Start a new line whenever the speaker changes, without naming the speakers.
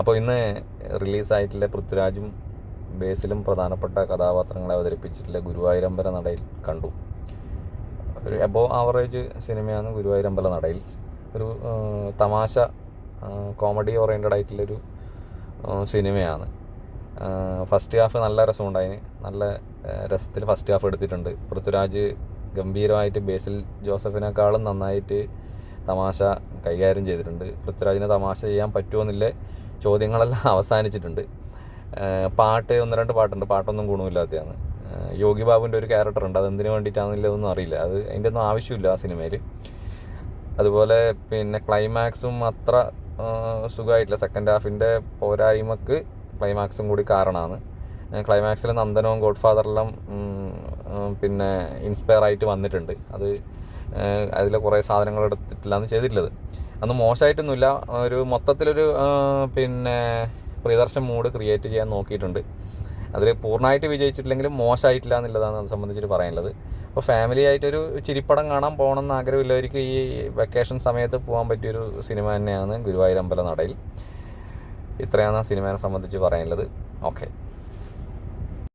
അപ്പോൾ ഇന്ന് റിലീസായിട്ടുള്ള പൃഥ്വിരാജും ബേസിലും പ്രധാനപ്പെട്ട കഥാപാത്രങ്ങളെ അവതരിപ്പിച്ചിട്ടുള്ള ഗുരുവായൂരമ്പല നടയിൽ കണ്ടു. ഒരു എബോവ് ആവറേജ് സിനിമയാണ് ഗുരുവായൂരമ്പല നടയിൽ. ഒരു തമാശ കോമഡി ഓറിയൻറ്റഡ് ആയിട്ടുള്ളൊരു സിനിമയാണ്. ഫസ്റ്റ് ഹാഫ് നല്ല രസമുണ്ടായിന്. നല്ല രസത്തിൽ ഫസ്റ്റ് ഹാഫ് എടുത്തിട്ടുണ്ട്. പൃഥ്വിരാജ് ഗംഭീരമായിട്ട് ബേസിൽ ജോസഫിനേക്കാളും നന്നായിട്ട് തമാശ കൈകാര്യം ചെയ്തിട്ടുണ്ട്. പൃഥ്വിരാജിന് തമാശ ചെയ്യാൻ പറ്റുമോ എന്നുള്ള ചോദ്യങ്ങളെല്ലാം അവസാനിച്ചിട്ടുണ്ട്. പാട്ട് 1-2 പാട്ടുണ്ട്, പാട്ടൊന്നും ഗുണമില്ലാത്തതാണ്. യോഗി ബാബുവിൻ്റെ ഒരു ക്യാരക്ടർ ഉണ്ട്, അതെന്തിനു വേണ്ടിയിട്ടാണെന്നുള്ളതൊന്നും അറിയില്ല. അതിൻ്റെ ഒന്നും ആവശ്യമില്ല ആ സിനിമയിൽ. അതുപോലെ പിന്നെ ക്ലൈമാക്സും അത്ര സുഖമായിട്ടില്ല. സെക്കൻഡ് ഹാഫിൻ്റെ പോരായ്മക്ക് ക്ലൈമാക്സും കൂടി കാരണമാണ്. ക്ലൈമാക്സിൽ നന്ദനവും ഗോഡ് ഫാദറെല്ലാം പിന്നെ ഇൻസ്പയർ ആയിട്ട് വന്നിട്ടുണ്ട്. അതിൽ കുറേ സാധനങ്ങൾ എടുത്തിട്ടില്ലാന്ന് ചെയ്തിട്ടുള്ളത്. അന്ന് മോശമായിട്ടൊന്നുമില്ല. ഒരു മൊത്തത്തിലൊരു പിന്നെ പ്രിയദർശൻ മൂഡ് ക്രിയേറ്റ് ചെയ്യാൻ നോക്കിയിട്ടുണ്ട്. അതിൽ പൂർണ്ണമായിട്ട് വിജയിച്ചിട്ടില്ലെങ്കിലും മോശമായിട്ടില്ല എന്നുള്ളതാണ് അത് സംബന്ധിച്ചിട്ട് പറയാനുള്ളത്. അപ്പോൾ ഫാമിലി ആയിട്ടൊരു ചിരിപ്പടം കാണാൻ പോകണമെന്ന് ആഗ്രഹമില്ലവർക്ക് ഈ വെക്കേഷൻ സമയത്ത് പോകാൻ പറ്റിയൊരു സിനിമ തന്നെയാണ് ഗുരുവായൂരമ്പല നടയിൽ. ഇത്രയാണ് സിനിമയെ സംബന്ധിച്ച് പറയാനുള്ളത്. ഓക്കെ.